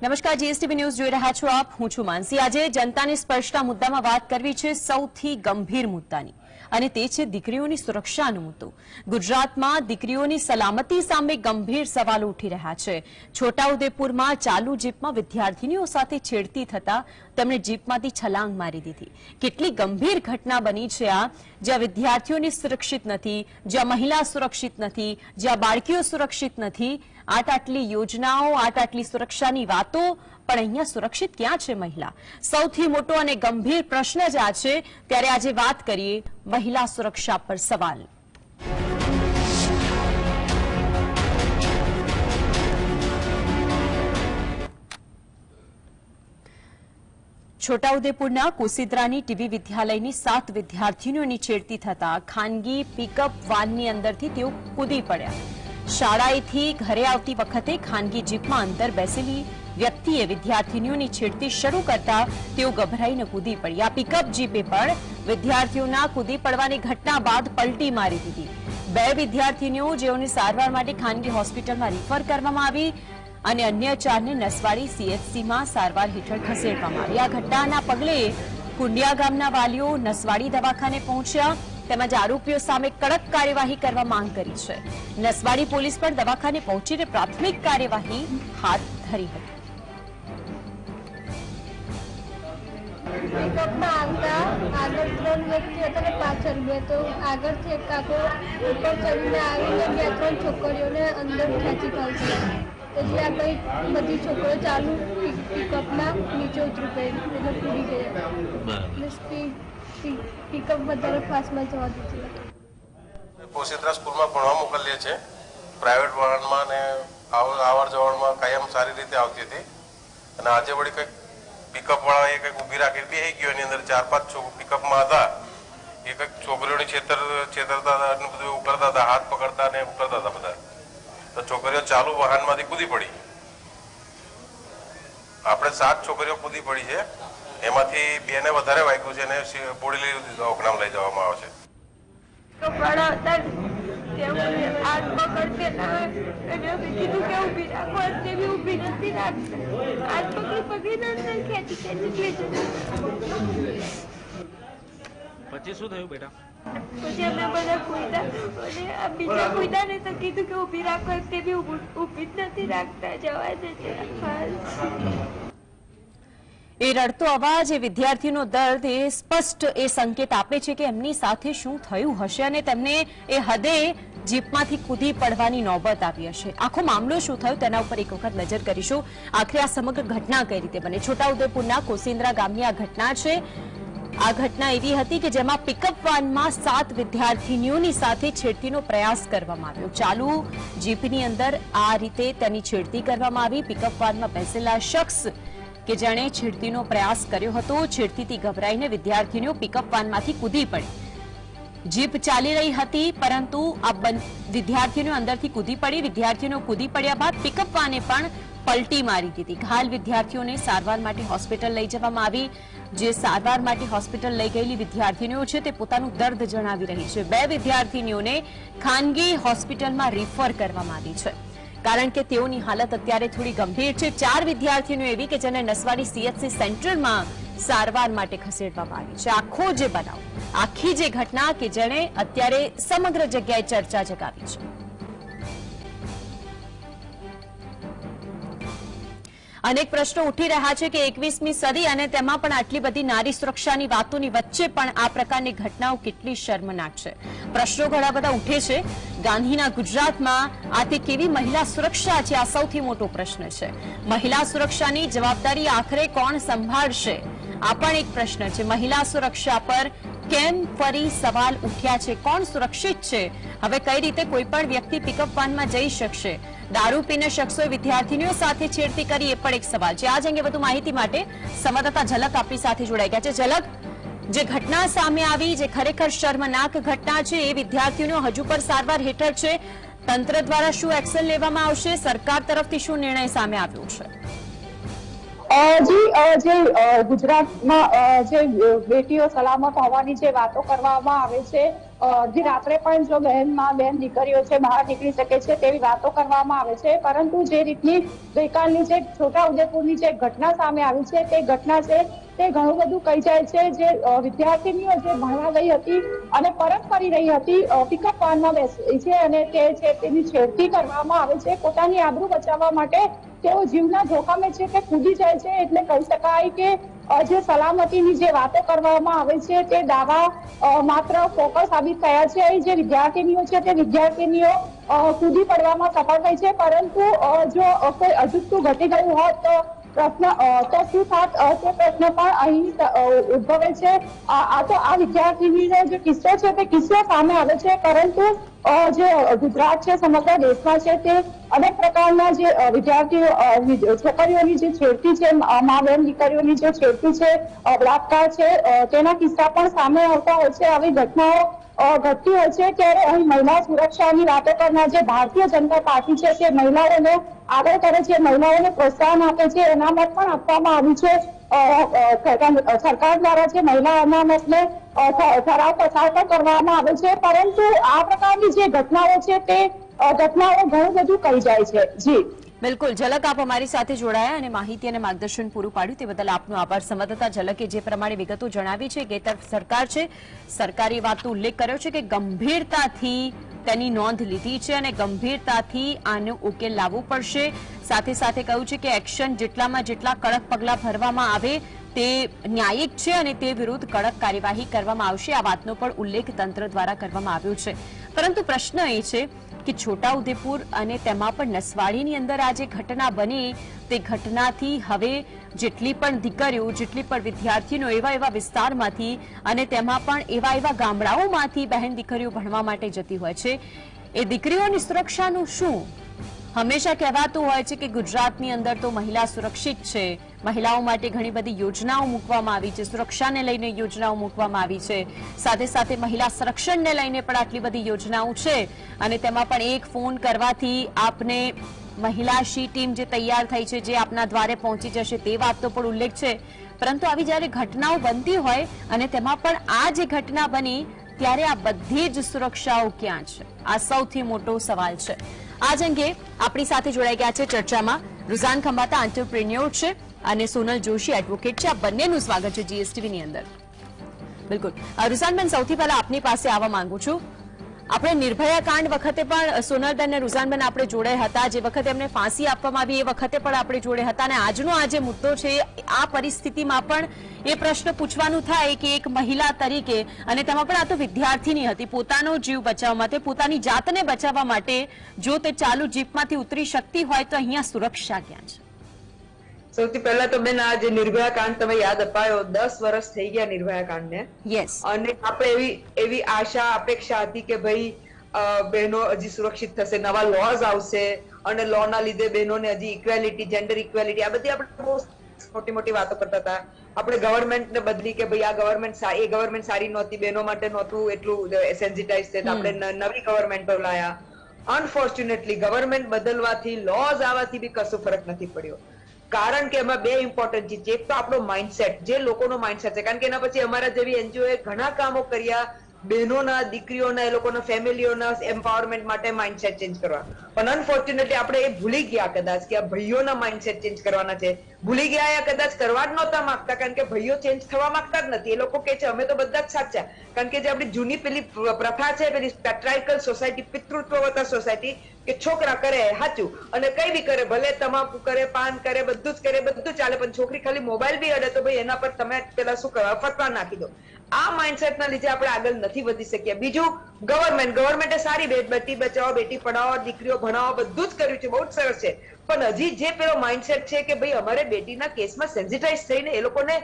નમસ્કાર, GSTV news જોઈ રહ્યા છો આપ. હું છું માનસી. આજે જનતાને સ્પર્શતા મુદ્દામાં વાત કરવી છે સૌથી ગંભીર મુદ્દાની, અને તે છે દીકરીઓની સુરક્ષાનો મુદ્દો. ગુજરાતમાં દીકરીઓની સલામતી સામે ગંભીર સવાલો ઉઠી રહ્યા છે. છોટાઉદેપુરમાં ચાલુ જીપમાં વિદ્યાર્થીનીઓ સાથે છેડતી થતા તેમણે જીપમાંથી છલાંગ મારી દીધી. કેટલી ગંભીર ઘટના બની છે આ, જ્યાં વિદ્યાર્થીઓની સુરક્ષિત નથી, જ્યાં મહિલા સુરક્ષિત નથી, જ્યાં બાળકીઓ સુરક્ષિત નથી. આટલી યોજનાઓ, આટલી સુરક્ષાની વાતો, પણ અહીંયા સુરક્ષિત ક્યાં છે મહિલા? સૌથી મોટો અને ગંભીર પ્રશ્ન જ આ છે. ત્યારે આજે વાત કરીએ મહિલા સુરક્ષા પર સવાલ. છોટાઉદેપુરના કોસીદરાની ટીબી વિદ્યાલયની 7 વિદ્યાર્થીનીઓની છેડતી થતા ખાનગી પિકઅપ વાનની અંદરથી તેઓ કૂદી પડ્યા. શાળાએથી ઘરે આવતી વખતે ખાનગી જીપમાં અંદર બેસેલી વ્યક્તિએ વિદ્યાર્થીનીઓની છેડતી શરૂ કરતા તેઓ ગભરાઈને કૂદી પડી. આ પિકઅપ જીપે પણ વિદ્યાર્થીઓના કૂદી પડવાની ઘટના બાદ પલટી મારી દીધી. 2 વિદ્યાર્થીનીઓ જેઓને સારવાર માટે ખાનગી હોસ્પિટલમાં રિફર કરવામાં આવી અને અન્ય 4ને નસવાડી સીએચસીમાં સારવાર હેઠળ ખસેડવામાં આવી. આ ઘટનાના પગલે કુંડિયા ગામના વાલીઓ નસવાડી દવાખાને પહોંચ્યા તેમજ આરોપીઓ સામે કડક કાર્યવાહી કરવા માંગ કરી છે. નસવાડી પોલીસ પણ દવાખાને પહોંચીને પ્રાથમિક કાર્યવાહી હાથ ધરી હતી. પિકઅપમાં આવતા આગળ 3 વ્યક્તિ હતા ને પાછળ 2, તો આગળથી એક કાકો ઉપર ચડીને આવીને 2-3 છોકરીઓને અંદર ખેંચી કાઢશે. એટલે આ કંઈ બધી છોકરીઓ ચાલુ પિકઅપમાં નીચે ઉતરી ગઈ, એટલે કૂદી ગયા. પિકઅપ વધારે ફાસ્ટમાં જવા દીધી. કોસીદરા સ્કૂલમાં ભણવા મોકલીએ છીએ. પ્રાઇવેટ વાહનમાં ને આવર જવરમાં કાયમ સારી રીતે આવતી હતી, અને આજે વળી કંઈક પિકઅપવાળાએ કંઈક ઊભી રાખી હતી. ગયો એની અંદર 4-5 પિકઅપમાં હતા. એ કંઈક છોકરીઓની છેતરતા હતા અને બધું એવું કરતા હતા, હાથ પકડતા ને એવું કરતા હતા બધા. તો છોકરીઓ ચાલુ વાહનમાંથી કૂદી પડી. આપણે 7 છોકરીઓ કૂદી પડી છે, એમાંથી 2ને વધારે વાગ્યું છે અને બોડી દવાખાનામાં લઈ જવામાં આવે છે. હાથ પકડતે ના અને કીધું કે ઊભી રાખો, તે બી ઊભી નથી રાખતા. હાથ પકડીને અંદર ખેંચી પછી શું થયું બેટા? પછી અમે બધા કૂદ્યા અને આ બીજા કૂદ્યા ને તો કીધું કે ઊભી રાખો, તે બી ઊભી જ નથી રાખતા. જવા દે છે. એ રડતો અવાજ, એ વિદ્યાર્થીનો દર્દ, એ સ્પષ્ટ એ સંકેત આપે છે કે એમની સાથે શું થયું હશે અને તેમને એ હદે જીપમાંથી કૂદી પડવાની નોબત આવી હશે. આખો મામલો શું થયો તેના ઉપર એક વખત નજર કરીશું. આખરે આ સમગ્ર ઘટના કઈ રીતે બની? છોટાઉદેપુરના કોસીન્દ્રા ગામની આ ઘટના છે. આ ઘટના એવી હતી કે જેમાં પિકઅપ વાનમાં 7 વિદ્યાર્થીનીઓની સાથે છેડતીનો પ્રયાસ કરવામાં આવ્યો. ચાલુ જીપની અંદર આ રીતે તેની છેડતી કરવામાં આવી. પિકઅપ વાનમાં બેસેલા શખ્સ કે જેણે છેડતીનો પ્રયાસ કર્યો હતો, છેડતીથી ગભરાઈને વિદ્યાર્થીનીઓ પિકઅપ વાનમાંથી કૂદી પડી. જીપ ચાલી રહી હતી, પરંતુ આ વિદ્યાર્થીનીઓ અંદરથી કૂદી પડી. વિદ્યાર્થીઓ કૂદી પડ્યા બાદ પિકઅપ વાને પણ પલટી મારી દીધી. ઘાયલ વિદ્યાર્થીઓને સારવાર માટે હોસ્પિટલ લઈ જવામાં આવી. જે સારવાર માટે હોસ્પિટલ લઈ ગયેલી વિદ્યાર્થીનીઓ છે તે પોતાનું દર્દ જણાવી રહી છે. 2 વિદ્યાર્થીનીઓને ખાનગી હોસ્પિટલમાં રિફર કરવામાં આવી છે, કારણ કે તેઓની હાલત અત્યારે થોડી ગંભીર છે. 4 વિદ્યાર્થીઓ એવી કે જેને નસવાડી સીએચસી સેન્ટરમાં સારવાર માટે ખસેડવામાં આવી છે. આખો જે બનાવ, આખી જે ઘટના કે જેણે અત્યારે સમગ્ર જગ્યાએ ચર્ચા જગાવી છે. અનેક પ્રશ્નો ઉઠી રહ્યા છે કે 21મી સદી અને તેમાં પણ આટલી બધી નારી સુરક્ષાની વાતોની વચ્ચે પણ આ પ્રકારની ઘટનાઓ કેટલી શર્મનાક છે. પ્રશ્નો ઘણા બધા ઉઠે છે. ગાંધીના ગુજરાતમાં આ તે કેવી મહિલા સુરક્ષા છે? આ સૌથી મોટો પ્રશ્ન છે. મહિલા સુરક્ષાની જવાબદારી આખરે કોણ સંભાળશે? આ પણ એક પ્રશ્ન છે. મહિલા સુરક્ષા પર કેમ ફરી સવાલ ઉઠ્યા છે? કોણ સુરક્ષિત છે? હવે કઈ રીતે કોઈ પણ વ્યક્તિ પિકઅપ વાનમાં જઈ શકશે? દારૂ પીને શખ્સોએ વિદ્યાર્થીનીઓ સાથે છેડતી કરી, એ પણ એક સવાલ છે. આજ અંગે વધુ માહિતી માટે સંવાદદાતા ઝલક આપણી સાથે જોડાઈ ગયા છે. ઝલક, જે ઘટના સામે આવી, જે ખરેખર શર્મનાક ઘટના છે, એ વિદ્યાર્થીઓ હજુ પણ સારવાર હેઠળ છે. તંત્ર દ્વારા શું એક્શન લેવામાં આવશે? સરકાર તરફથી શું નિર્ણય સામે આવ્યો છે? જે ગુજરાતમાં જે બેટીઓ સલામત હોવાની જે વાતો કરવામાં આવે છે, અડધી રાત્રે પણ જો બહેન દીકરીઓ છે બહાર નીકળી શકે છે તેવી વાતો કરવામાં આવે છે, પરંતુ જે રીતની ગઈકાલની જે છોટાઉદેપુરની જે ઘટના સામે આવી છે તે ઘટના છે તે ઘણું બધું કહી જાય છે. જે વિદ્યાર્થીનીઓ જે ભણવા ગઈ હતી અને પરત ફરી રહી હતી, પિકઅપ વાનમાં બેસી છે અને તે છે તેની છેડતી કરવામાં આવે છે. પોતાની આબરૂ બચાવવા માટે તેઓ જીવના જોખમે છે તે કૂદી જાય છે. એટલે કહી શકાય કે જે સલામતીની જે વાતો કરવામાં આવે છે તે દાવા માત્ર ફોકસ સાબિત થયા છે. જે વિદ્યાર્થીનીઓ છે તે વિદ્યાર્થીનીઓ કૂદી પડવામાં સફળ થઈ છે, પરંતુ જો કોઈ અજુગતું ઘટી ગયું હોત તો પ્રશ્ન તો શું થાત તે પ્રશ્ન પણ અહીં ઉદ્ભવે છે. આ વિદ્યાર્થીનીનો જે કિસ્સો છે તે કિસ્સો સામે આવે છે, પરંતુ જે ગુજરાત છે સમગ્ર દેશમાં છે તે અનેક પ્રકારના જે વિદ્યાર્થીઓ છોકરીઓની જે છેડતી છે, મા બહેન દીકરીઓની જે છેડતી છે, બળાત્કાર છે, તેના કિસ્સા પણ સામે આવતા હોય છે. આવી ઘટનાઓ ઘટતી હોય છે ત્યારે અહીં મહિલા સુરક્ષાની વાતો કરનાર જે ભારતીય જનતા પાર્ટી છે તે મહિલાઓને આગળ કરે છે, મહિલાઓને પ્રોત્સાહન આપે છે. અનામત પણ આપવામાં આવ્યું છે સરકાર દ્વારા. જે મહિલા અનામતને ઠરાવ પસાર પણ કરવામાં આવે છે, પરંતુ આ પ્રકારની જે ઘટનાઓ છે તે ઘટનાઓ ઘણું બધું કહી જાય છે. જી બિલકુલ, ઝલક આપ અમારી સાથે જોડાયા અને માહિતી અને માર્ગદર્શન પૂરું પાડ્યું તે બદલ આપનો આભાર. સંવાદદાતા ઝલકે જે પ્રમાણે વિગતો જણાવી છે કે તરફ સરકાર છે, સરકારી વાતનો ઉલ્લેખ કર્યો છે કે ગંભીરતાથી તેની નોંધ લીધી છે અને ગંભીરતાથી આનો ઉકેલ લાવવો પડશે. સાથે સાથે કહ્યું છે કે એક્શન જેટલામાં જેટલા કડક પગલાં ભરવામાં આવે તે ન્યાયિક છે અને તે વિરુદ્ધ કડક કાર્યવાહી કરવામાં આવશે. આ વાતનો પણ ઉલ્લેખ તંત્ર દ્વારા કરવામાં આવ્યો છે. પરંતુ પ્રશ્ન એ છે કે છોટાઉદેપુર અને તેમાં પણ નસવાડીની અંદર આ જે ઘટના બની તે ઘટનાથી હવે જેટલી પણ દીકરીઓ, જેટલી પણ વિદ્યાર્થીઓ એવા વિસ્તારમાંથી અને તેમાં પણ એવા ગામડાઓમાંથી બહેન દીકરીઓ ભણવા માટે જતી હોય છે, એ દીકરીઓની સુરક્ષાનું શું? હંમેશા કહેવાતું હોય છે કે ગુજરાતની અંદર તો મહિલા સુરક્ષિત છે, મહિલાઓ માટે ઘણી બધી યોજનાઓ મૂકવામાં આવી છે, સુરક્ષાને લઈને યોજનાઓ મૂકવામાં આવી છે, સાથે સાથે મહિલા સંરક્ષણને લઈને પણ આટલી બધી યોજનાઓ છે અને તેમાં પણ એક ફોન કરવાથી આપને મહિલાશી ટીમ જે તૈયાર થઈ છે જે આપના દ્વારે પહોંચી જશે તે વાતનો પણ ઉલ્લેખ છે. પરંતુ આવી જ્યારે ઘટનાઓ બનતી હોય અને તેમાં પણ આ જે ઘટના બની ત્યારે આ બધી જ સુરક્ષાઓ ક્યાં છે? આ સૌથી મોટો સવાલ છે. આજ અંગે આપણી સાથે જોડાઈ ગયા છે ચર્ચામાં રુઝાન ખંભાતા એન્ટરપ્રેન્યોર છે અને સોનલ જોશી એડવોકેટ છે. આ બંનેનું સ્વાગત છે જીએસટીવીની અંદર. બિલકુલ રુઝાનબેન, સૌથી પહેલા આપની પાસે આવવા માંગુ છું. આપણે નિર્ભયા કાંડ વખતે પણ સોનલબેન અને રુઝાનબેન આપણે જોડે હતા, જે વખતે એમને ફાંસી આપવામાં આવી એ વખતે પણ આપણે જોડે હતા અને આજનો આ જે મુદ્દો છે આ પરિસ્થિતિમાં પણ એ પ્રશ્ન પૂછવાનું થાય કે એક મહિલા તરીકે અને તેમાં પણ આ તો વિદ્યાર્થીની હતી, પોતાનો જીવ બચાવવા માટે, પોતાની જાતને બચાવવા માટે જો તે ચાલુ જીપમાંથી ઉતરી શકતી હોય તો અહીંયા સુરક્ષા ક્યાં છે? સૌથી પહેલા તો બેન આ જે નિર્ભયા કાંડ તમે યાદ અપાયો, 10 વર્ષ થઈ ગયા નિર્ભયા કાંડને. યસ. અને આપણે એવી આશા અપેક્ષા હતી કે ભાઈ બહેનો હજી સુરક્ષિત થશે, નવા લોઝ આવશે અને લો ના લીધે બહેનોને હજી ઇક્વેલિટી, જેન્ડર ઇક્વેલિટી, આ બધી આપણે બહુ મોટી વાતો કરતા હતા. આપણે ગવર્મેન્ટને બદલી કે ભાઈ આ ગવર્મેન્ટ સારી નહોતી, બહેનો માટે નહોતું એટલું સેન્સિટાઇઝ થયા, આપણે નવી ગવર્મેન્ટ લાયા. અનફોર્ચ્યુનેટલી ગવર્મેન્ટ બદલવાથી, લોઝ આવવાથી બી કશો ફરક નથી પડ્યો. કારણ કે એમાં બે ઇમ્પોર્ટન્ટ ચીજ, એક તો આપણો માઇન્ડસેટ, જે લોકોનો માઇન્ડસેટ છે. કારણ કે એના પછી અમારા જેવી એનજીઓ એ ઘણા કામો કર્યા બહેનોના, દીકરીઓના, એ લોકોના ફેમિલીઓના એમ્પાવરમેન્ટ માટે માઇન્ડસેટ ચેન્જ કરવા. પણ અનફોર્ચ્યુનેટલી આપણે એ ભૂલી ગયા કદાચ કે આ ભાઈઓના માઇન્ડસેટ ચેન્જ કરવાના છે. ભૂલી ગયા યા કદાચ કરવા જ નહોતા માંગતા, કારણ કે ભાઈઓ ચેન્જ થવા માંગતા જ નથી. એ લોકો કે છે અમે તો બધા જ સાચા, કારણ કે જે આપણી જૂની પેલી પ્રથા છે, પેલી પેટ્રાઇકલ સોસાયટી, પિતૃત્વવતા સોસાયટી, કે છોકરા કરે સાચું અને કઈ બી કરે, ભલે તમાકુ કરે, પાન કરે, બધું જ કરે, બધું ચાલે, પણ છોકરી ખાલી મોબાઈલ બી અડે તો ભાઈ એના પર તમે પેલા શું કરવા ફટવા નાખી દો. આ માઇન્ડસેટ ના લીધે આપણે આગળ નથી વધી શક્યા. બીજું ગવર્મેન્ટે સારી બેટી બચાવો, બેટી પઢાવો, દીકરીઓ ભણાવો, બધું જ કર્યું છે, બહુ જ સરસ છે. પણ હજી જે પેલો માઇન્ડસેટ છે કે ભાઈ અમારે બેટીના કેસમાં સેન્સિટાઇઝ થઈને એ લોકોને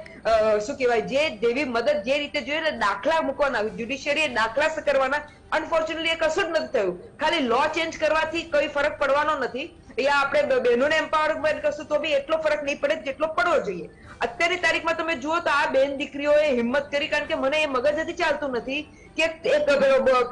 શું કહેવાય, જે દેવી મદદ જે રીતે જોઈએ ને દાખલા મૂકવાના, જ્યુડિશિયરી દાખલા કરવાના, અનફોર્ચ્યુનેટલી એ કશું જ નથી થયું. ખાલી લો ચેન્જ કરવાથી કોઈ ફરક પડવાનો નથી. અહીંયા આપણે બહેનોને એમ્પાવરમેન્ટ કરશું તો બી એટલો ફરક નહીં પડે જેટલો પડવો જોઈએ. અત્યારની તારીખમાં તમે જુઓ તો આ બેન દીકરીઓએ હિંમત કરી, કારણ કે મને એ મગજથી ચાલતું નથી કે એક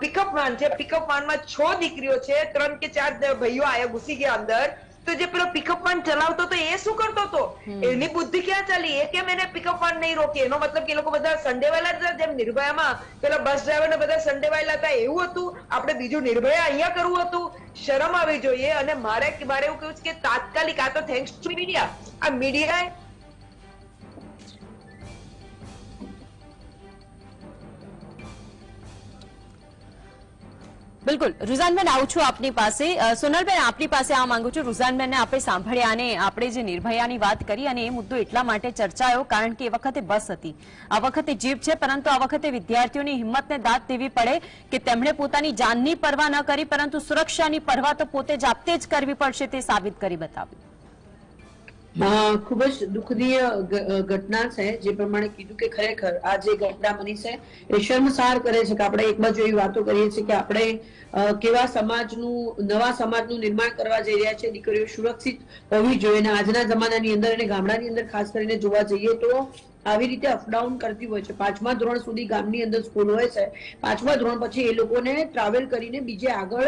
પિકઅપ વાન છે, પિકઅપ વાનમાં 6 દીકરીઓ છે, 3 કે 4 ભાઈઓ આયા ઘૂસી ગયા અંદર, તો જે પેલો પિકઅપ વાન ચલાવતો હતો એ શું કરતો હતો? એની બુદ્ધિ ક્યાં ચાલી? એ કેમ એને પિકઅપ વાન નહીં રોકી? એનો મતલબ કે એ લોકો બધા સંડેવાયેલા હતા, જેમ નિર્ભયામાં પેલા બસ ડ્રાઈવર ને બધા સંડેવાયેલા હતા એવું હતું? આપણે બીજું નિર્ભયા અહીંયા કરવું હતું? શરમ આવી જોઈએ. અને મારે એવું કહ્યું છે કે તાત્કાલિક, આ તો થેન્ક્સ ટુ મીડિયા, આ મીડિયાએ બિલકુલ રુઝાનબેન, આવું છું આપની પાસે. સોનલબેન, આપની પાસે આ માંગુ છું. રુઝાનબેનને આપણે સાંભળ્યા અને આપણે જે નિર્ભયાની વાત કરી અને એ મુદ્દો એટલા માટે ચર્ચાયો કારણ કે એ વખતે બસ હતી, આ વખતે જીપ છે, પરંતુ આ વખતે વિદ્યાર્થીઓની હિંમતને દાદ દેવી પડે કે તેમણે પોતાની જાનની પરવા ન કરી પરંતુ સુરક્ષાની પરવા તો પોતે જાતે જ કરવી પડશે તે સાબિત કરી બતાવ્યું. ખૂબ જ દુઃખનીય ઘટના છે. જે પ્રમાણે કીધું કે ખરેખર આ જે ઘટના બની છે એ શર્મસાર કરે છે કે આપણે એક બાજુ એવી વાતો કરીએ છીએ કે આપણે કેવા સમાજનું, નવા સમાજનું નિર્માણ કરવા જઈ રહ્યા છે. દીકરીઓ સુરક્ષિત હોવી જોઈએ અને આજના જમાનાની અંદર અને ગામડાની અંદર ખાસ કરીને જોવા જઈએ તો આવી રીતે અપડાઉન કરતી હોય છે. 5મા ધોરણ સુધી ગામની અંદર સ્કૂલ હોય છે, 5મા ધોરણ પછી એ લોકોને ટ્રાવેલ કરીને બીજે આગળ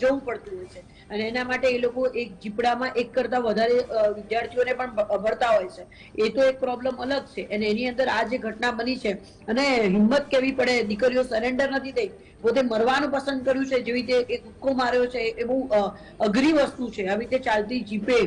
જવું પડતું હોય છે અને એના માટે એ લોકો એક જીપડામાં એક કરતા વધારે વિદ્યાર્થીઓને પણ ભરતા હોય છે. એ તો એક પ્રોબ્લેમ અલગ છે અને એની અંદર આ જે ઘટના બની છે અને હિંમત કેવી પડે, દીકરીઓ સરેન્ડર નથી થઈ, પોતે મરવાનું પસંદ કર્યું છે. જેવી રીતે એક કૂદકો માર્યો છે એ બહુ અઘરી વસ્તુ છે. આવી રીતે ચાલતી જીપે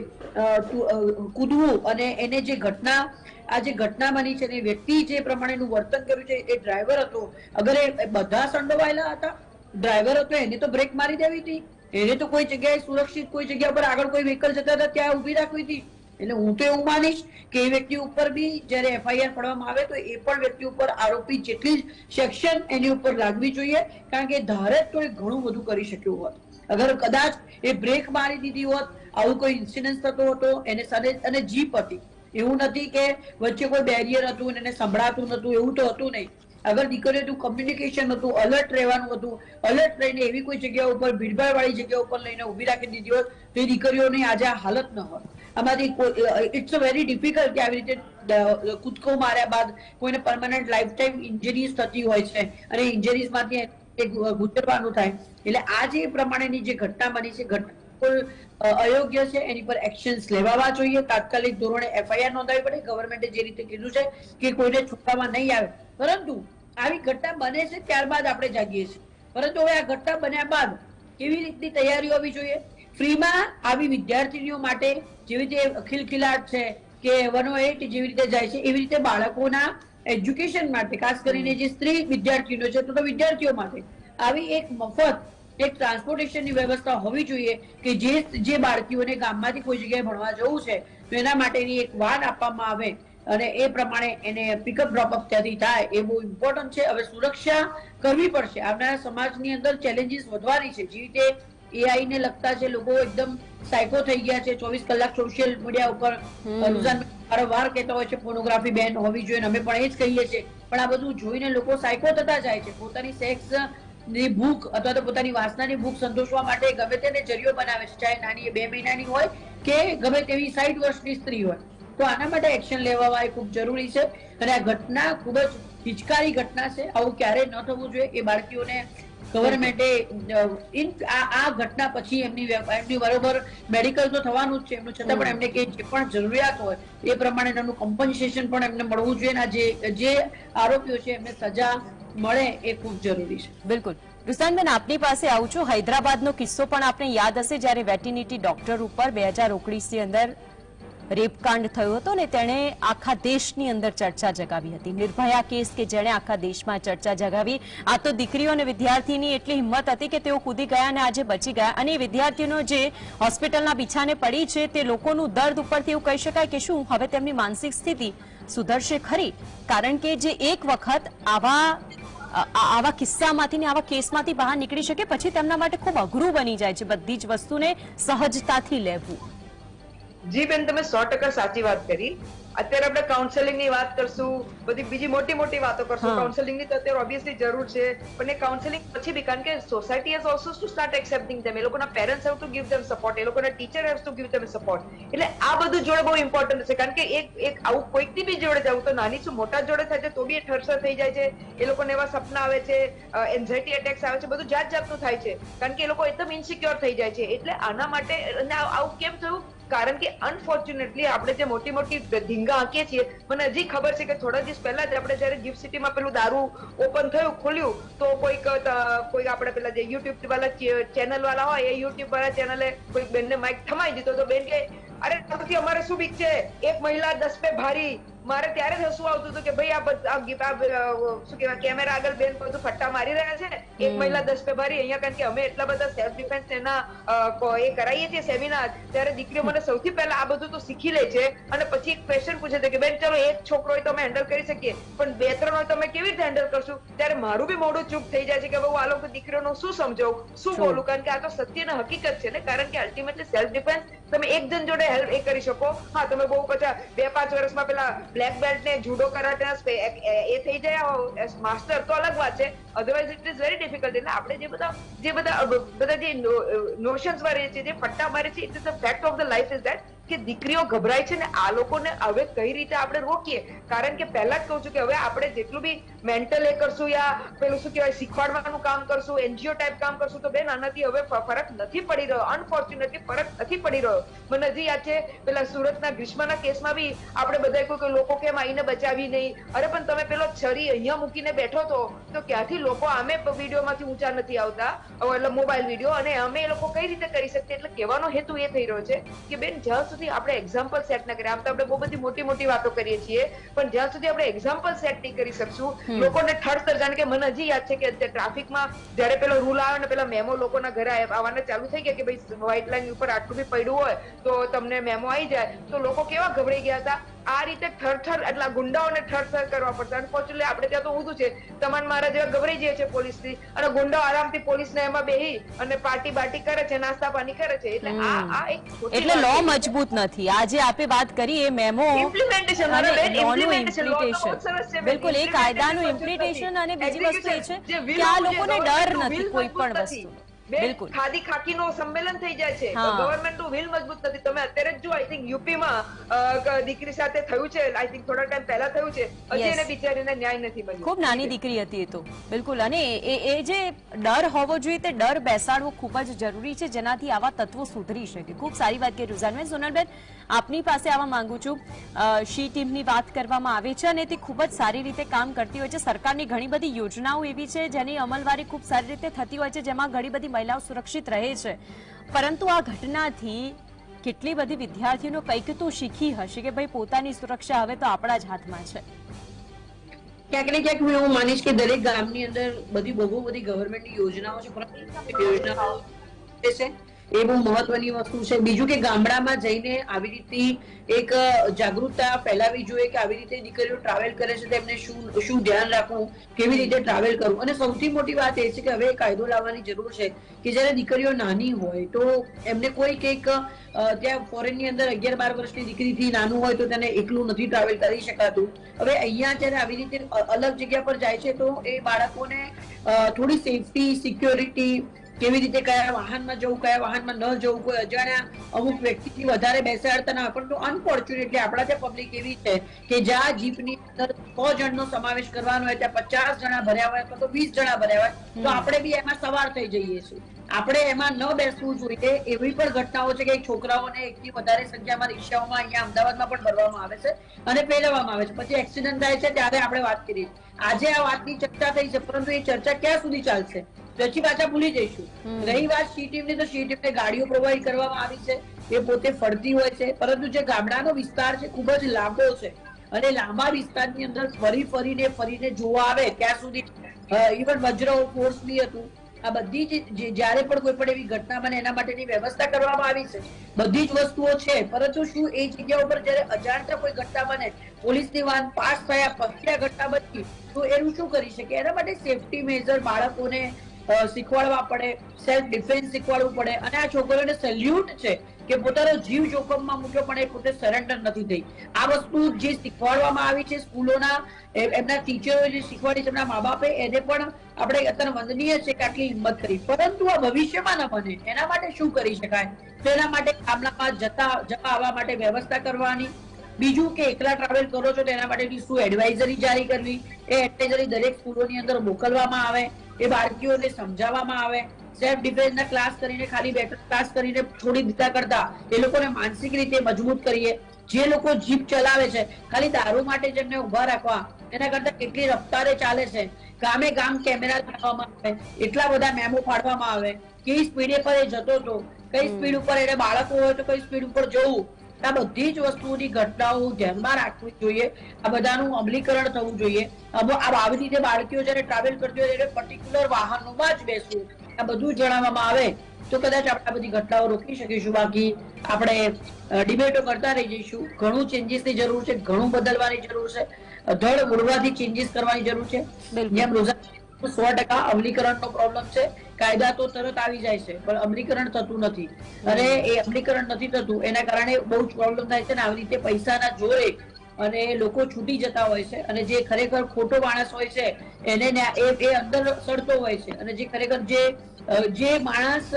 કૂદવું અને એને જે ઘટના, આ જે ઘટના બની છે ને વ્યક્તિ જે પ્રમાણેનું વર્તન કર્યું છે એ ડ્રાઈવર હતો. અગર એ બધા સંડોવાયેલા હતા, ડ્રાઈવર હતો એને તો બ્રેક મારી દેવી હતી, એને તો કોઈ જગ્યાએ સુરક્ષિત કોઈ જગ્યા પર આગળ કોઈ વ્હીકલ જતા હતા ત્યાં ઉભી રાખવી હતી. એટલે હું તો એવું માનીશ કે એ વ્યક્તિ ઉપર બી જયારે FIR પડવામાં આવે તો એ પણ વ્યક્તિ ઉપર આરોપી જેટલી જ સેક્શન એની ઉપર લાગવી જોઈએ, કારણ કે ધારે તો એ ઘણું બધું કરી શક્યું હોત. અગર કદાચ એ બ્રેક મારી દીધી હોત, આવું કોઈ ઇન્સિડન્ટ થતો હતો એને સાથે, અને જીપ હતી, એવું નથી કે વચ્ચે કોઈ બેરિયર હતું અને એને સંભળાતું નતું, એવું તો હતું નહીં. અગર દીકરીઓ કમ્યુનિકેશન હતું, અલર્ટ રહેવાનું હતું, અલર્ટ રહીને એવી કોઈ જગ્યા ઉપર ભીડભાડ વાળી જગ્યા ઉપર લઈને ઉભી રાખી દીધી હોત તો એ દીકરીઓની આજે આ હાલત ન હોત. આમાંથી ઇટ્સ અ વેરી ડિફિકલ્ટ કે આવી રીતે કૂદકો માર્યા બાદ કોઈને પરમાનન્ટ લાઈફ ટાઈમ ઇન્જરીઝ થતી હોય છે અને ઇન્જરીઝ માંથી ગુજરવાનું થાય. એટલે આ જે પ્રમાણેની જે ઘટના બની છે, ઘટના અયોગ્ય છે, એની પર એક્શન્સ લેવા જોઈએ. તાત્કાલિક ધોરણે FIR નોંધાવી પડે. ગવર્મેન્ટે જે રીતે કીધું છે કે કોઈને છૂટવામાં નહીં આવે, પરંતુ આવી ઘટના બને છે ત્યારબાદ આપણે જાગીએ છીએ. પરંતુ હવે આ ઘટના બન્યા બાદ કેવી રીતની તૈયારી હોવી જોઈએ? ફ્રીમાં આવી વિદ્યાર્થીનીઓ માટે જેવી રીતે ખિલખિલાટ છે કે 108 જેવી રીતે જાય છે, એવી રીતે બાળકોના એજ્યુકેશન માટે, ખાસ કરીને જે સ્ત્રી વિદ્યાર્થીઓ છે તો વિદ્યાર્થીઓ માટે આવી એક મફત એક ટ્રાન્સપોર્ટેશનની વ્યવસ્થા હોવી જોઈએ કે જે બાળકીઓને ગામમાંથી કોઈ જગ્યાએ ભણવા જવું છે તો એના માટેની એક વાન આપવામાં આવે અને એ પ્રમાણે એને પિકઅપ ડ્રોપઅપ ત્યાંથી થાય. એ બહુ ઇમ્પોર્ટન્ટ છે. હવે સુરક્ષા કરવી પડશે. આવનારા સમાજની અંદર ચેલેન્જીસ વધવાની છે. જે રીતે AI ને લગતા છે, લોકો એકદમ સાયકો થઈ ગયા છે. 24 કલાક સોશિયલ મીડિયા ઉપર વારંવાર કહેતા હોય છે પોર્નોગ્રાફી બેન હોવી જોઈએ, અમે પણ એ જ કહીએ છીએ. પણ આ બધું જોઈને લોકો સાયકો થતા જાય છે. પોતાની સેક્સ ની ભૂખ અથવા તો પોતાની વાસનાની ભૂખ સંતોષવા માટે ગમે તેને જરિયો બનાવે છે, ચાહે નાની 2 મહિનાની હોય કે ગમે તેવી 60 વર્ષની સ્ત્રી હોય. તો આના માટે એક્શન લેવા એ ખૂબ જરૂરી છે અને આ ઘટના ખૂબ જ હિચકારી ઘટના છે. આવું ક્યારેય ન થવું જોઈએ. એ બાળકીઓને ગવર્મેન્ટે આ ઘટના પછી એમની બરોબર મેડિકલ તો થવાનું જ છે એમનું, છતાં પણ એમને જે પણ જરૂરિયાત હોય એ પ્રમાણે એમનું કમ્પન્સેશન પણ એમને મળવું જોઈએ અને જે આરોપીઓ છે એમને સજા મળે એ ખૂબ જરૂરી છે. બિલકુલ. રુઝાનબેન, આપની પાસે આવું છું. હૈદરાબાદનો કિસ્સો પણ આપને યાદ હશે, જ્યારે વેટરનિટી ડોક્ટર ઉપર 2019 ની અંદર રેપકાંડ થયો હતો ને તેણે આખા દેશની અંદર ચર્ચા જગાવી હતી. નિર્ભયા કેસ કે જેણે આખા દેશમાં ચર્ચા જગાવી. આ તો દીકરીઓ અને વિદ્યાર્થીની એટલી હિંમત હતી કે તેઓ કૂદી ગયા અને આજે બચી ગયા. અને વિદ્યાર્થીઓનો જે હોસ્પિટલના બિછાને પડી છે તે લોકોનું દર્દ ઉપરથી એવું કહી શકાય કે શું હવે તેમની માનસિક સ્થિતિ સુધરશે ખરી? કારણ કે જે એક વખત આવા કિસ્સામાંથી ને આવા કેસમાંથી બહાર નીકળી શકે પછી તેમના માટે ખૂબ અઘરું બની જાય છે બધી જ વસ્તુને સહજતાથી લેવું. જી બેન, તમે 100% સાચી વાત કરી. અત્યારે આપણે કાઉન્સેલિંગ ની વાત કરશું, બધી બીજી મોટી મોટી વાતો કરશું. કાઉન્સેલિંગ ની તો અત્યારે ઓબ્વિયસલી જરૂર છે, પણ એ કાઉન્સેલિંગ પછી બી, કારણ કે society has also to start accepting them. એ લોકોના parents have to give them support, એ લોકોના teacher have to give them support. એટલે આ બધું જોડે બહુ ઇમ્પોર્ટન્ટ છે, કારણ કે એક આવું કોઈકની બી જોડે જવું, તો નાની શું મોટા જોડે થાય છે તો બી એ ઠરસર થઈ જાય છે. એ લોકોને એવા સપના આવે છે, એન્ઝાયટી એટેક્સ આવે છે, બધું જાત જાતનું થાય છે, કારણ કે એ લોકો એકદમ ઇન્સિક્યોર થઈ જાય છે. એટલે આના માટે આવું કેમ થયું? કારણ કે અનફોર્ચ્યુનેટલી આપણે જે મોટી મોટી ધીંગા આંકીએ છીએ, મને હજી ખબર છે કે થોડા દિવસ પહેલા જ આપણે જયારે ગિફ્ટ સિટીમાં પેલું દારૂ ઓપન થયું, ખુલ્યું, તો કોઈક આપણે પેલા જે યુટ્યુબ વાળા ચેનલ વાળા હોય, એ યુટ્યુબ વાળા ચેનલે કોઈક બેનને માઇક થમાઈ દીધો, તો બેન કે અરે ત્યાંથી અમારે શું બીક છે, એક મહિલા 10 पे भारी. મારે ત્યારે જ હસવું આવતું હતું કે ભાઈ આ શું કહેવાય, કેમેરા આગળ બેન બધું ફટ્ટા મારી રહ્યા છે, એક મહિલા 10 पे भारी અહીંયા. કારણ કે અમે એટલા બધા સેલ્ફ ડિફેન્સ એના એ કરાવીએ છીએ સેમિનાર, ત્યારે દીકરીઓ મને સૌથી પહેલા આ બધું તો શીખી લે છે, અને પછી એક ક્વેશ્ચન પૂછે છે કે બેન ચલો એક છોકરો હોય તો અમે હેન્ડલ કરી શકીએ, પણ 2-3 હોય તો અમે કેવી રીતે હેન્ડલ કરશું? ત્યારે મારું બી મોઢું ચૂપ થઈ જાય છે કે આ લોકો દીકરીઓનું શું સમજાવું, શું બોલું, કારણ કે આ તો સત્ય ને હકીકત છે ને. કારણ કે અલ્ટિમેટલી સેલ્ફ ડિફેન્સ તમે એક જણ જોડે હેલ્પ એ કરી શકો. હા, તમે બહુ પછી 2-5 વર્ષમાં પેલા બ્લેક બેલ્ટ ને જુડો કરાટે એ થઈ જાય માસ્ટર તો અલગ વાત છે, otherwise it is very difficult. એટલે આપણે જે બધા જે નોશન્સ મારીએ છીએ, જે ફટ્ટા મારીએ છીએ, it is the fact of the life is that કે દીકરીઓ ગભરાય છે, ને આ લોકોને હવે કઈ રીતે આપણે રોકીએ? કારણ કે પહેલા જ કહું છું કે હવે આપણે જેટલું બી મેન્ટલ એ કરશું, યા પેલું શું કહેવાય શીખવાડવાનું કામ કરશું, એનજીઓ ટાઈપ કામ કરશું, તો બેન આનાથી હવે ફરક નથી પડી રહ્યો. અનફોર્ચ્યુનેટલી ફરક નથી પડી રહ્યો. મને હજી યાદ છે પેલા સુરતના ગ્રીષ્માના કેસમાં બી આપણે બધા કોઈ કે લોકો કેમ આવીને બચાવી નહીં. અરે પણ તમે પેલો છરી અહીંયા મૂકીને બેઠો તો ક્યાંથી લોકો આમે વિડીયોમાંથી ઊંચા નથી આવતા, એટલે મોબાઈલ વિડીયો, અને અમે એ લોકો કઈ રીતે કરી શકીએ? એટલે કહેવાનો હેતુ એ થઈ રહ્યો છે કે બેન જ્યાં સુધી આપણે એક્ઝામ્પલ સેટ ના કરીએ, આમ તો આપણે બહુ બધી મોટી મોટી વાતો કરીએ છીએ, પણ જ્યાં સુધી આપણે એક્ઝામ્પલ સેટ નહીં કરી શકશું, લોકોને ઠરતર, જાણે કે મને હજી યાદ છે કે ટ્રાફિકમાં જયારે પેલો રૂલ આવે ને પેલા મેમો લોકોના ઘરે આવવાના ચાલુ થઈ ગયા કે ભાઈ વ્હાઇટ લાઈન ઉપર આટલું બી પડ્યું હોય તો તમને મેમો આવી જાય, તો લોકો કેવા ગભરાઈ ગયા હતા. આ રીતે ઠરઠર એટલા ગુંડાઓને ઠરઠર કરવા પડશે. અનફોર્ચ્યુનેટલી આપણે ત્યાં તો ઊંધું છે, તમારે મારા જેવા ગભરાઈ જાય છે પોલીસથી, અને ગુંડાઓ આરામથી પોલીસને એમાં બેહી અને પાર્ટી બાટી કરે છે, નાસ્તા પાણી કરે છે. એટલે આ એક એટલે લો મજબૂત નથી. આજે આપે વાત કરી એ મેમો ઇમ્પ્લિમેન્ટેશન, બિલકુલ એ કાયદાનું ઇમ્પ્લિમેન્ટેશન, અને બીજી વસ્તુ એ છે કે આ લોકોને ડર નથી કોઈ પણ વસ્તુ. બિલકુલ ખાદી ખાકીનો સંમેલન થઈ જાય છે, ગવર્નમેન્ટનું વિલ મજબૂત નથી. તમે અત્યારે જ જો, આઈ થિંક યુપીમાં દીકરી સાથે થયું છે, આઈ થિંક થોડા ટાઈમ પહેલા થયું છે, હજી એને બિચારીને ન્યાય નથી મળ્યો. ખૂબ નાની દીકરી હતી એ તો. બિલકુલ. અને એ જે ડર હોવો જોઈએ તે ડર બેસાડવો ખૂબ જ જરૂરી છે, જેનાથી આવા તત્વો સુધરી શકે. ખૂબ સારી વાત કરી રૂઝાનબેન. સોનલબેન, આપની પાસે આવવા માંગુ છું. શી ટીમની વાત કરવામાં આવે છે અને તે ખૂબ જ સારી રીતે કામ કરતી હોય છે. સરકારની ઘણી બધી યોજનાઓ એવી છે જેની અમલવારી ખૂબ સારી રીતે થતી હોય છે, જેમાં ઘણી બધી મહિલાઓ સુરક્ષિત રહે છે. પરંતુ આ ઘટનાથી કેટલી બધી વિદ્યાર્થીઓનો કંઈક તો શીખી હશે કે ભાઈ પોતાની સુરક્ષા હવે તો આપણા જ હાથમાં છે. ક્યાંક ને ક્યાંક હું એવું માનીશ કે દરેક ગામની અંદર બહુ બધી ગવર્મેન્ટની યોજનાઓ છે, પરંતુ યોજનાઓ છે એ બહુ મહત્વની વસ્તુ છે. બીજું કે ગામડામાં જઈને આવી રીતે એક જાગૃતતા ફેલાવી જોઈએ કે આવી રીતે દીકરીઓ ટ્રાવેલ કરે છે તેમને શું ધ્યાન રાખવું, કેવી રીતે ટ્રાવેલ કરવું. અને સૌથી મોટી વાત એ છે કે હવે કાયદો લાવવાની જરૂર છે કે જયારે દીકરીઓ નાની હોય તો એમને કોઈ કંઈક ત્યાં ફોરેનની અંદર 11-12 વર્ષની દીકરીથી નાનું હોય તો તેને એકલું નથી ટ્રાવેલ કરી શકાતું. હવે અહીંયા જયારે આવી રીતે અલગ જગ્યા પર જાય છે તો એ બાળકોને થોડી સેફટી, સિક્યોરિટી, કેવી રીતે કયા વાહનમાં જવું, કયા વાહનમાં ન જવું, કોઈ અજાણ્યા અમુક વ્યક્તિથી વધારે બેસાડતા ના. પરંતુ અનફોર્ચ્યુનેટલી આપણા ત્યાં પબ્લિક એવી છે કે જ્યાં જીપની અંદર 100 જણનો સમાવેશ કરવાનો હોય ત્યાં 50 જણા ભર્યા હોય અથવા તો 20 જણા ભર્યા હોય, તો આપણે બી એમાં સવાર થઈ જઈએ છીએ. આપણે એમાં ન બેસવું જોઈએ. એવી પણ ઘટનાઓ છે કે છોકરાઓને એકથી વધારે સંખ્યામાં રિક્ષાઓમાં અહીંયા અમદાવાદમાં પણ ભરવામાં આવે છે અને ફેરવવામાં આવે છે. પછી એક્સિડન્ટ થાય છે ત્યારે આપણે વાત કરીએ. આજે આ વાતની ચર્ચા થઈ છે, પરંતુ એ ચર્ચા ક્યાં સુધી ચાલશે? પછી પાછા ભૂલી જઈશું. રહી વાત શી ટીમની, તો શી ટીમને ગાડીઓ પ્રોવાઈડ કરવામાં આવી છે, એ પોતે ફરતી હોય છે, પરંતુ જે ગામડાનો વિસ્તાર છે ખૂબ જ લાંબો છે અને લાંબા વિસ્તારની અંદર ફરીને જોવા આવે ત્યાં સુધી ઇવન વજ્ર ફોર્સ બી હતું. આ બધી જયારે પણ કોઈ પણ એવી ઘટના બને એના માટેની વ્યવસ્થા કરવામાં આવી છે, બધી જ વસ્તુઓ છે. પરંતુ શું એ જગ્યા ઉપર જયારે અજાણતા કોઈ ઘટના બને, પોલીસની વાન પાસ થયા પછી આ ઘટના બની, તો એનું શું કરી શકે? એના માટે સેફટી મેજર બાળકોને શીખવાડવા પડે, સેલ્ફ ડિફેન્સ શીખવાડવું પડે. અને આ છોકરીઓને સેલ્યુટ છે કે પોતાનો જીવ જોખમમાં મૂક્યો પણ એ પોતે સરેન્ડર નથી થઈ. આ વસ્તુ જે શીખવાડવામાં આવી છે સ્કૂલોના એમના ટીચરો જે શીખવાડી છે, એમના મા બાપે, એને પણ આપણે અત્યારે વંદનીય છે કે આટલી હિંમત કરી. પરંતુ આ ભવિષ્યમાં ન બને એના માટે શું કરી શકાય? તો એના માટે ગામડામાં જવા આવવા માટે વ્યવસ્થા કરવાની. બીજું કે એકલા ટ્રાવેલ કરો છો તો એના માટેની શું એડવાઇઝરી જારી કરવી, એ એડવાઇઝરી દરેક સ્કૂલોની અંદર મોકલવામાં આવે, એ બાળકીઓને સમજાવવામાં આવે. સેલ્ફ ડિફેન્સના ક્લાસ કરીને ખાલી બેટર ક્લાસ કરીને છોડી દીધા કરતા એ લોકોને માનસિક રીતે મજબૂત કરીએ. જે લોકો જીપ ચલાવે છે ખાલી દારૂ માટે જેમને ઉભા રાખવા, એના કરતા કેટલી રફતારે ચાલે છે, ગામે ગામ કેમેરા લગાવવામાં આવે, એટલા બધા મેમો પાડવામાં આવે, કઈ સ્પીડે પર એ જતો હતો, કઈ સ્પીડ ઉપર એને બાળકો હોય તો કઈ સ્પીડ ઉપર જવું. આ બધી જ વસ્તુઓની ઘટનાઓ ધ્યાનમાં રાખવી જોઈએ. આ બધાનું અમલીકરણ થવું જોઈએ. આવી રીતે બાળકીઓ જયારે ટ્રાવેલ કરતી હોય ત્યારે પર્ટિક્યુલર વાહનોમાં જ બેસવું, આ બધું જણાવવામાં આવે તો કદાચ આપણે આ બધી ઘટનાઓ રોકી શકીશું. બાકી આપણે ડિબેટો કરતા રહી જઈશું. ઘણું ચેન્જીસની જરૂર છે, ઘણું બદલવાની જરૂર છે, ધડ મૂળવાથી ચેન્જીસ કરવાની જરૂર છે. જેમ રોજા 100% અમલીકરણનો પ્રોબ્લેમ છે. કાયદા તો તરત આવી જાય છે પણ અમલીકરણ થતું નથી, અને એ અમલીકરણ નથી થતું એના કારણે બહુ જ પ્રોબ્લેમ થાય છે. અને આવી રીતે પૈસાના જોરે અને લોકો છૂટી જતા હોય છે, અને જે ખરેખર ખોટો માણસ હોય છે એને એ અંદર સડતો હોય છે, અને જે ખરેખર જે માણસ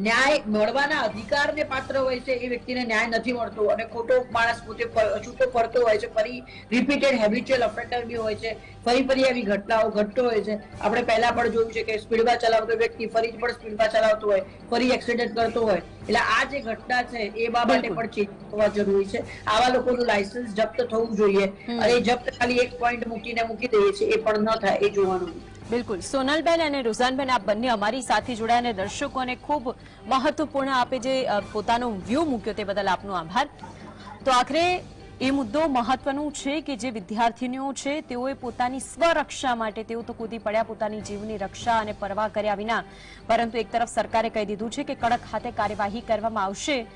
ન્યાય મળવાના અધિકારને પાત્ર હોય છે એ વ્યક્તિને ન્યાય નથી મળતો, અને ખોટો માણસ પોતે છૂટો પડતો હોય છે. ફરી રિપીટેડ હેબિચ્યુઅલ ઓફેન્ડર બી હોય છે, ફરી આવી ઘટનાઓ ઘટતો હોય છે. આપણે પહેલા પણ જોયું છે કે સ્પીડમાં ચલાવતો વ્યક્તિ ફરી પણ સ્પીડમાં ચલાવતો હોય, ફરી એક્સિડન્ટ કરતો હોય. એટલે આ જે ઘટના છે એ બાબતે પણ ચેન્જ થવા જરૂરી છે. આવા લોકોનું લાયસન્સ જપ્ત થવું જોઈએ, અને જપ્ત ખાલી એક પોઈન્ટ મૂકી દઈએ છે એ પણ ન થાય એ જોવાનું. બિલકુલ. સોનલબેન અને રૂઝાનબેન, આપ બંને અમારી સાથે જોડાયા અને દર્શકોને ખૂબ મહત્વપૂર્ણ આપે જે પોતાનો વ્યૂ મૂક્યો તે બદલ આપનો આભાર. તો આખરે એ મુદ્દો મહત્વનું છે કે જે વિદ્યાર્થીનીઓ છે તેઓએ પોતાની સ્વરક્ષા માટે તેઓ તો કૂદી પડ્યા પોતાની જીવની રક્ષા અને પરવા કર્યા વિના, પરંતુ એક તરફ સરકારે કહી દીધું છે કે કડક હાથે કાર્યવાહી કરવામાં આવશે.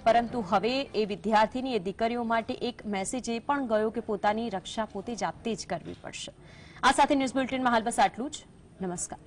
પરંતુ હવે એ વિદ્યાર્થીની એ દીકરીઓ માટે એક મેસેજ એ પણ ગયો કે પોતાની રક્ષા પોતે જાતે જ કરવી પડશે. આ સાથે ન્યૂઝ બુલેટિનમાં હાલ બસ આટલું જ. નમસ્કાર.